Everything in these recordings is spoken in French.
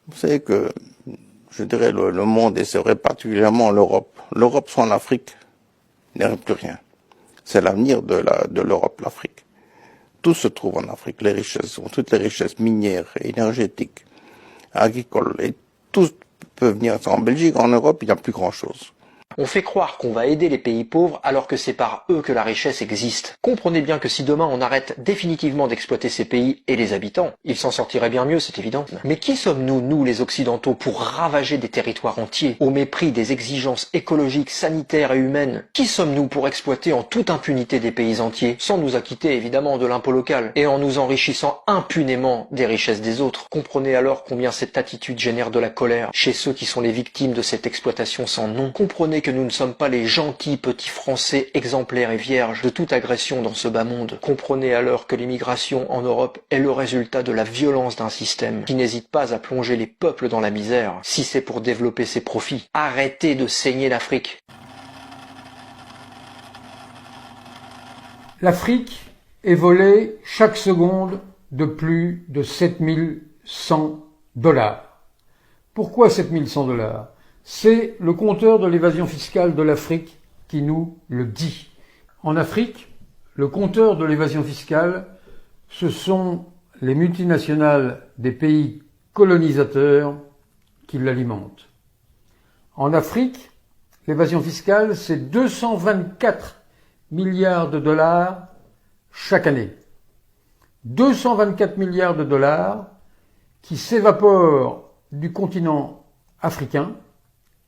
Vous savez que, je dirais, le monde, et c'est vrai particulièrement l'Europe. L'Europe sans l'Afrique n'est plus rien. C'est l'avenir de l'Europe, l'Afrique. Tout se trouve en Afrique, les richesses, toutes les richesses minières, énergétiques, agricoles, et tout peut venir. En Belgique, en Europe, il n'y a plus grand-chose. On fait croire qu'on va aider les pays pauvres alors que c'est par eux que la richesse existe. Comprenez bien que si demain on arrête définitivement d'exploiter ces pays et les habitants, ils s'en sortiraient bien mieux, c'est évident. Mais qui sommes-nous, nous les Occidentaux, pour ravager des territoires entiers, au mépris des exigences écologiques, sanitaires et humaines? Qui sommes-nous pour exploiter en toute impunité des pays entiers, sans nous acquitter évidemment de l'impôt local, et en nous enrichissant impunément des richesses des autres? Comprenez alors combien cette attitude génère de la colère chez ceux qui sont les victimes de cette exploitation sans nom. Comprenez que nous ne sommes pas les gentils petits Français exemplaires et vierges de toute agression dans ce bas monde. Comprenez alors que l'immigration en Europe est le résultat de la violence d'un système qui n'hésite pas à plonger les peuples dans la misère, si c'est pour développer ses profits. Arrêtez de saigner l'Afrique. L'Afrique est volée chaque seconde de plus de 7100 $. Pourquoi 7100 $? C'est le compteur de l'évasion fiscale de l'Afrique qui nous le dit. En Afrique, le compteur de l'évasion fiscale, ce sont les multinationales des pays colonisateurs qui l'alimentent. En Afrique, l'évasion fiscale, c'est 224 milliards de dollars chaque année. 224 milliards de dollars qui s'évaporent du continent africain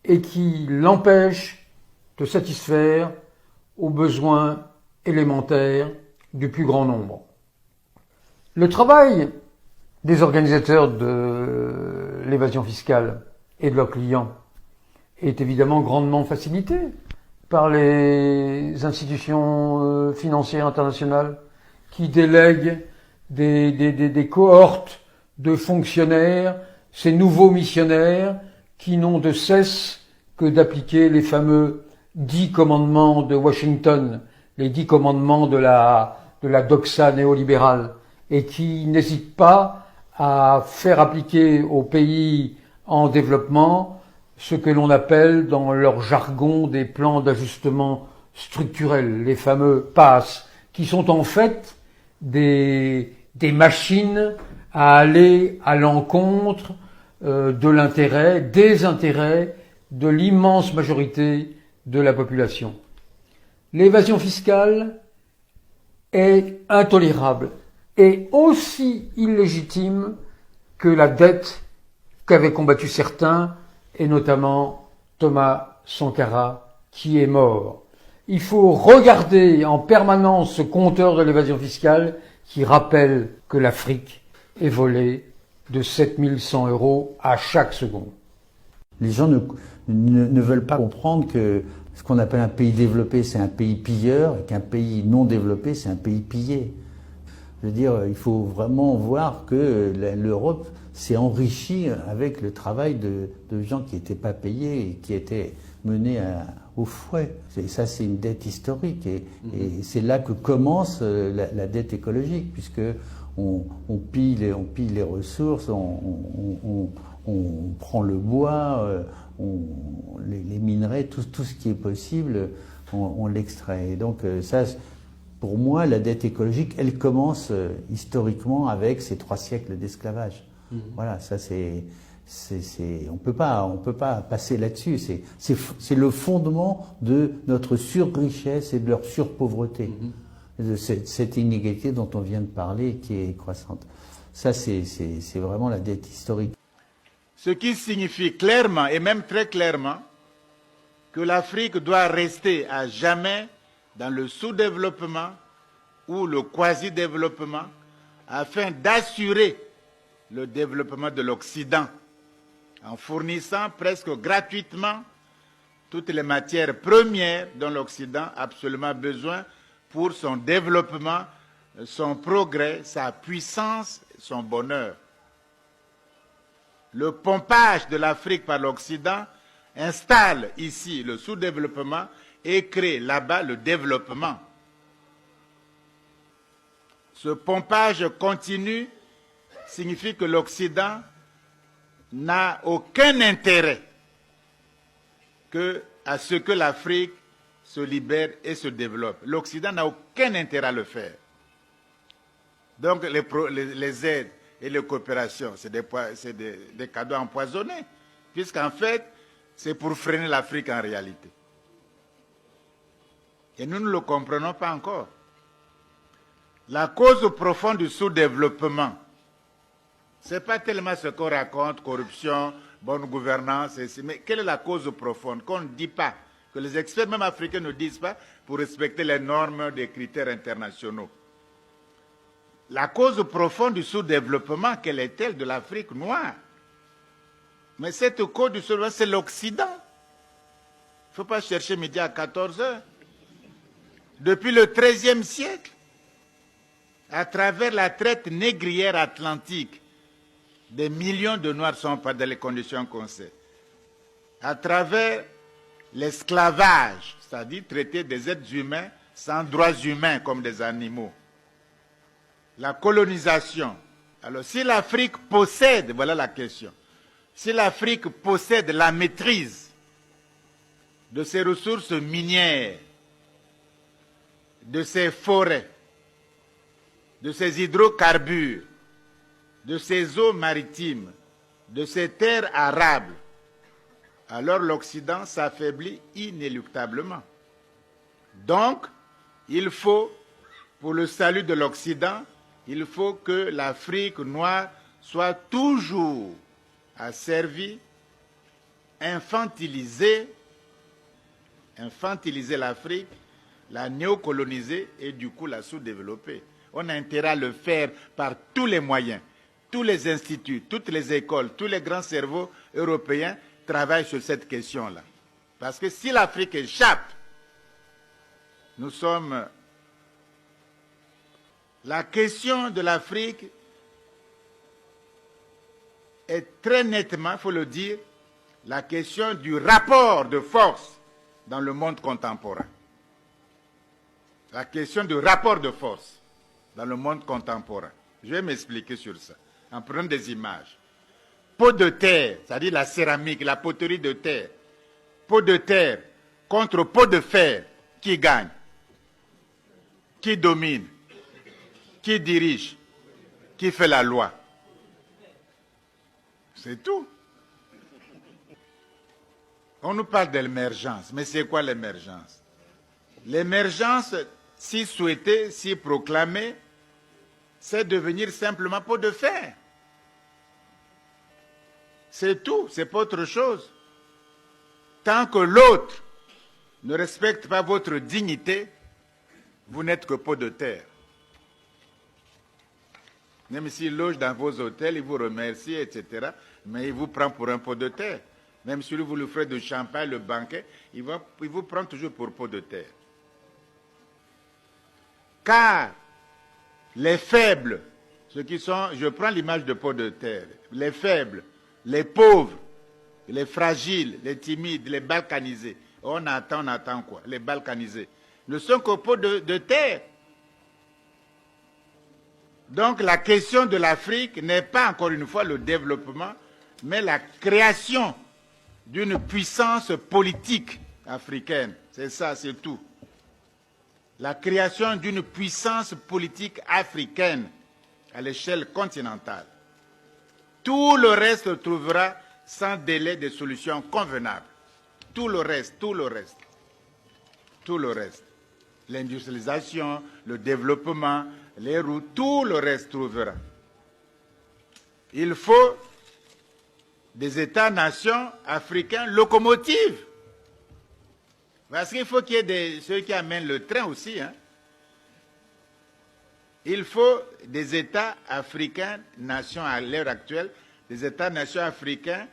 et qui l'empêche de satisfaire aux besoins élémentaires du plus grand nombre. Le travail des organisateurs de l'évasion fiscale et de leurs clients est évidemment grandement facilité par les institutions financières internationales qui délèguent des cohortes de fonctionnaires, ces nouveaux missionnaires qui n'ont de cesse que d'appliquer les fameux 10 commandements de Washington, les 10 commandements de la doxa néolibérale, et qui n'hésitent pas à faire appliquer aux pays en développement ce que l'on appelle dans leur jargon des plans d'ajustement structurel, les fameux PASS, qui sont en fait des machines à aller à l'encontre de l'intérêt, des intérêts de l'immense majorité de la population. L'évasion fiscale est intolérable et aussi illégitime que la dette qu'avaient combattu certains, et notamment Thomas Sankara, qui est mort. Il faut regarder en permanence ce compteur de l'évasion fiscale qui rappelle que l'Afrique est volée de 7100 € à chaque seconde. Les gens ne veulent pas comprendre que ce qu'on appelle un pays développé, c'est un pays pilleur, et qu'un pays non développé, c'est un pays pillé. Je veux dire, il faut vraiment voir que l'Europe s'est enrichie avec le travail de gens qui n'étaient pas payés et qui étaient menés au fouet. Ça, c'est une dette historique, et c'est là que commence la dette écologique, puisque on pille les ressources, on prend le bois, les minerais, tout ce qui est possible, on l'extrait. Et donc ça, pour moi, la dette écologique, elle commence historiquement avec ces 3 siècles d'esclavage. Voilà, ça on peut pas passer là-dessus. C'est le fondement de notre surrichesse et de leur surpauvreté. De cette inégalité dont on vient de parler, qui est croissante. Ça, c'est vraiment la dette historique. Ce qui signifie clairement, et même très clairement, que l'Afrique doit rester à jamais dans le sous-développement ou le quasi-développement, afin d'assurer le développement de l'Occident, en fournissant presque gratuitement toutes les matières premières dont l'Occident a absolument besoin pour son développement, son progrès, sa puissance, son bonheur. Le pompage de l'Afrique par l'Occident installe ici le sous-développement et crée là-bas le développement. Ce pompage continu signifie que l'Occident n'a aucun intérêt à ce que l'Afrique se libère et se développe. L'Occident n'a aucun intérêt à le faire. Donc les aides et les coopérations, c'est des cadeaux empoisonnés, puisqu'en fait, c'est pour freiner l'Afrique en réalité. Et nous ne le comprenons pas encore. La cause profonde du sous-développement, ce n'est pas tellement ce qu'on raconte, corruption, bonne gouvernance, mais quelle est la cause profonde qu'on ne dit pas, que les experts même africains ne disent pas pour respecter les normes des critères internationaux. La cause profonde du sous-développement, quelle est-elle de l'Afrique noire? Mais cette cause du sous-développement, c'est l'Occident. Il ne faut pas chercher midi à 14 heures. Depuis le XIIIe siècle, à travers la traite négrière atlantique, des millions de Noirs sont pas dans les conditions qu'on sait. À travers l'esclavage, c'est-à-dire traiter des êtres humains sans droits humains comme des animaux. La colonisation. Alors si l'Afrique possède, voilà la question, si l'Afrique possède la maîtrise de ses ressources minières, de ses forêts, de ses hydrocarbures, de ses eaux maritimes, de ses terres arables, alors l'Occident s'affaiblit inéluctablement. Donc, il faut, pour le salut de l'Occident, il faut que l'Afrique noire soit toujours asservie, infantiliser l'Afrique, la néocoloniser et du coup la sous-développer. On a intérêt à le faire par tous les moyens. Tous les instituts, toutes les écoles, tous les grands cerveaux européens travaillent sur cette question-là. Parce que si l'Afrique échappe, nous sommes... La question de l'Afrique est très nettement, il faut le dire, la question du rapport de force dans le monde contemporain. La question du rapport de force dans le monde contemporain. Je vais m'expliquer sur ça, en prenant des images. Pot de terre, c'est-à-dire la céramique, la poterie de terre. Pot de terre contre pot de fer, qui gagne? Qui domine? Qui dirige? Qui fait la loi? C'est tout. On nous parle de l'émergence, mais c'est quoi l'émergence? L'émergence, si souhaitée, si proclamée, c'est devenir simplement pot de fer. C'est tout, c'est pas autre chose. Tant que l'autre ne respecte pas votre dignité, vous n'êtes que pot de terre. Même s'il loge dans vos hôtels, il vous remercie, etc. Mais il vous prend pour un pot de terre. Même si vous lui ferez du champagne, le banquet, il vous prend toujours pour pot de terre. Car les faibles, ceux qui sont, je prends l'image de pot de terre, les faibles, les pauvres, les fragiles, les timides, les balkanisés, on attend quoi? Les balkanisés ne sont qu'au pot de terre. Donc la question de l'Afrique n'est pas encore une fois le développement, mais la création d'une puissance politique africaine. C'est ça, c'est tout. La création d'une puissance politique africaine à l'échelle continentale. Tout le reste trouvera sans délai des solutions convenables. Tout le reste. L'industrialisation, le développement, les routes, tout le reste trouvera. Il faut des États-nations africains locomotives. Parce qu'il faut qu'il y ait ceux qui amènent le train aussi. Il faut des États africains, nations à l'heure actuelle, des États-nations africains,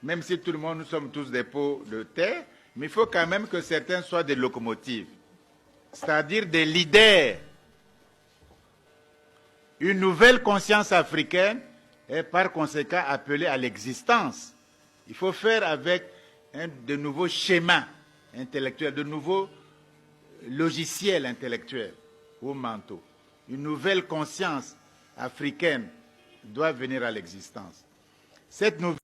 même si tout le monde, nous sommes tous des pots de terre, mais il faut quand même que certains soient des locomotives, c'est-à-dire des leaders. Une nouvelle conscience africaine est par conséquent appelée à l'existence. Il faut faire avec de nouveaux schémas intellectuels, de nouveaux logiciels intellectuels ou mentaux. Une nouvelle conscience africaine doit venir à l'existence. Cette nouvelle